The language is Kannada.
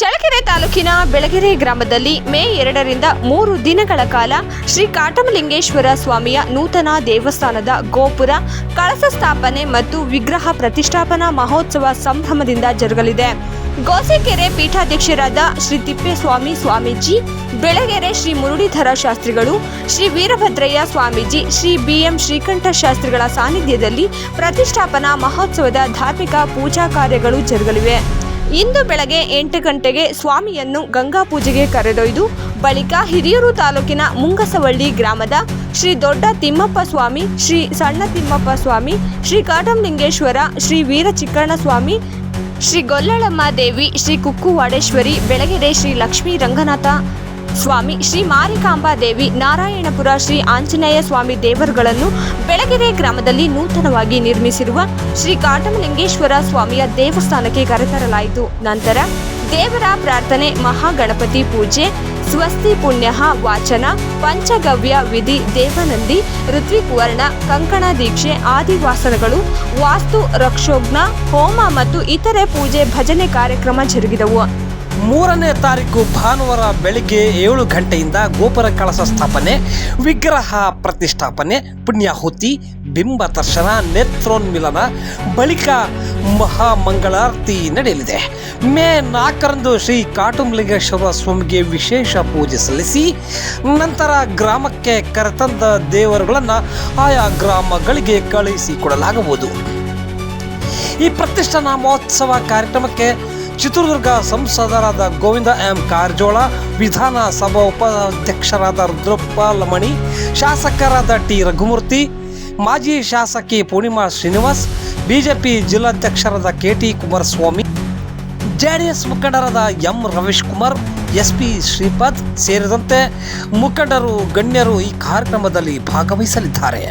ಚಳ್ಳಕೆರೆ ತಾಲೂಕಿನ ಬೆಳಗೆರೆ ಗ್ರಾಮದಲ್ಲಿ ಮೇ 2ರಿಂದ 3 ದಿನಗಳ ಕಾಲ ಶ್ರೀ ಕಾಟಮಲಿಂಗೇಶ್ವರ ಸ್ವಾಮಿಯ ನೂತನ ದೇವಸ್ಥಾನದ ಗೋಪುರ ಕಳಸ ಸ್ಥಾಪನೆ ಮತ್ತು ವಿಗ್ರಹ ಪ್ರತಿಷ್ಠಾಪನಾ ಮಹೋತ್ಸವ ಸಂಭ್ರಮದಿಂದ ಜರುಗಲಿದೆ. ಗೋಸೆಕೆರೆ ಪೀಠಾಧ್ಯಕ್ಷರಾದ ಶ್ರೀ ತಿಪ್ಪೇಸ್ವಾಮಿ ಸ್ವಾಮೀಜಿ, ಬೆಳಗೆರೆ ಶ್ರೀ ಮುರುಳೀಧರ ಶಾಸ್ತ್ರಿಗಳು, ಶ್ರೀ ವೀರಭದ್ರಯ್ಯ ಸ್ವಾಮೀಜಿ, ಶ್ರೀ BM ಶ್ರೀಕಂಠ ಶಾಸ್ತ್ರಿಗಳ ಸಾನ್ನಿಧ್ಯದಲ್ಲಿ ಪ್ರತಿಷ್ಠಾಪನಾ ಮಹೋತ್ಸವದ ಧಾರ್ಮಿಕ ಪೂಜಾ ಕಾರ್ಯಗಳು ಜರುಗಲಿವೆ. ಇಂದು ಬೆಳಗ್ಗೆ 8 ಗಂಟೆಗೆ ಸ್ವಾಮಿಯನ್ನು ಗಂಗಾ ಪೂಜೆಗೆ ಕರೆದೊಯ್ದು ಬಳಿಕ ಹಿರಿಯೂರು ತಾಲೂಕಿನ ಮುಂಗಸವಳ್ಳಿ ಗ್ರಾಮದ ಶ್ರೀ ದೊಡ್ಡ ತಿಮ್ಮಪ್ಪ ಸ್ವಾಮಿ, ಶ್ರೀ ಸಣ್ಣ ತಿಮ್ಮಪ್ಪ ಸ್ವಾಮಿ, ಶ್ರೀ ಕಾಟಮಲಿಂಗೇಶ್ವರ, ಶ್ರೀ ವೀರ ಚಿಕ್ಕಣ್ಣ ಸ್ವಾಮಿ, ಶ್ರೀ ಗೊಲ್ಲಳಮ್ಮ ದೇವಿ, ಶ್ರೀ ಕುಕ್ಕುವಾಡೇಶ್ವರಿ, ಬೆಳಗೆರೆ ಶ್ರೀ ಲಕ್ಷ್ಮೀ ರಂಗನಾಥ ಸ್ವಾಮಿ, ಶ್ರೀ ಮಾರಿಕಾಂಬಾ ದೇವಿ, ನಾರಾಯಣಪುರ ಶ್ರೀ ಆಂಜನೇಯ ಸ್ವಾಮಿ ದೇವರುಗಳನ್ನು ಬೆಳಗೆರೆ ಗ್ರಾಮದಲ್ಲಿ ನೂತನವಾಗಿ ನಿರ್ಮಿಸಿರುವ ಶ್ರೀ ಕಾಟಮಲಿಂಗೇಶ್ವರ ಸ್ವಾಮಿಯ ದೇವಸ್ಥಾನಕ್ಕೆ ಕರೆತರಲಾಯಿತು. ನಂತರ ದೇವರ ಪ್ರಾರ್ಥನೆ, ಮಹಾಗಣಪತಿ ಪೂಜೆ, ಸ್ವಸ್ತಿ ಪುಣ್ಯ ವಾಚನ, ಪಂಚಗವ್ಯ ವಿಧಿ, ದೇವನಂದಿ, ಋತ್ವಿಕ್ ವರ್ಣ, ಕಂಕಣ ದೀಕ್ಷೆ, ಆದಿವಾಸನಗಳು, ವಾಸ್ತು ರಕ್ಷೋಗ್ನ ಹೋಮ ಮತ್ತು ಇತರೆ ಪೂಜೆ ಭಜನೆ ಕಾರ್ಯಕ್ರಮ ಜರುಗಿದವು. 3ನೇ ತಾರೀಕು ಭಾನುವಾರ ಬೆಳಿಗ್ಗೆ 7 ಗಂಟೆಯಿಂದ ಗೋಪುರ ಕಳಸ ಸ್ಥಾಪನೆ, ವಿಗ್ರಹ ಪ್ರತಿಷ್ಠಾಪನೆ, ಪುಣ್ಯಾಹುತಿ, ಬಿಂಬ ದರ್ಶನ, ನೇತ್ರೋನ್ಮಿಲನ ಬಳಿಕ ಮಹಾಮಂಗಳಾರತಿ ನಡೆಯಲಿದೆ. ಮೇ 4ರಂದು ಶ್ರೀ ಕಾಟಮಲಿಂಗೇಶ್ವರ ಸ್ವಾಮಿಗೆ ವಿಶೇಷ ಪೂಜೆ ಸಲ್ಲಿಸಿ ನಂತರ ಗ್ರಾಮಕ್ಕೆ ಕರೆತಂದ ದೇವರುಗಳನ್ನು ಆಯಾ ಗ್ರಾಮಗಳಿಗೆ ಕಳುಹಿಸಿಕೊಡಲಾಗುವುದು. ಈ ಪ್ರತಿಷ್ಠಾಪನಾ ಮಹೋತ್ಸವ ಕಾರ್ಯಕ್ರಮಕ್ಕೆ ಚಿತ್ರದುರ್ಗ ಸಂಸದರಾದ ಗೋವಿಂದ ಎಂ ಕಾರಜೋಳ, ವಿಧಾನಸಭಾ ಉಪಾಧ್ಯಕ್ಷರಾದ ರುದ್ರಪ್ಪ ಲಮಣಿ, ಶಾಸಕರಾದ ಟಿ ರಘುಮೂರ್ತಿ, ಮಾಜಿ ಶಾಸಕಿ ಪೂರ್ಣಿಮಾ ಶ್ರೀನಿವಾಸ್, ಬಿಜೆಪಿ ಜಿಲ್ಲಾಧ್ಯಕ್ಷರಾದ KT ಕುಮಾರಸ್ವಾಮಿ, JDS ಮುಖಂಡರಾದ ಎಂ ರಮೇಶ್ ಕುಮಾರ್, SP ಶ್ರೀಪಾದ್ ಸೇರಿದಂತೆ ಮುಖಂಡರು ಗಣ್ಯರು ಈ ಕಾರ್ಯಕ್ರಮದಲ್ಲಿ ಭಾಗವಹಿಸಲಿದ್ದಾರೆ.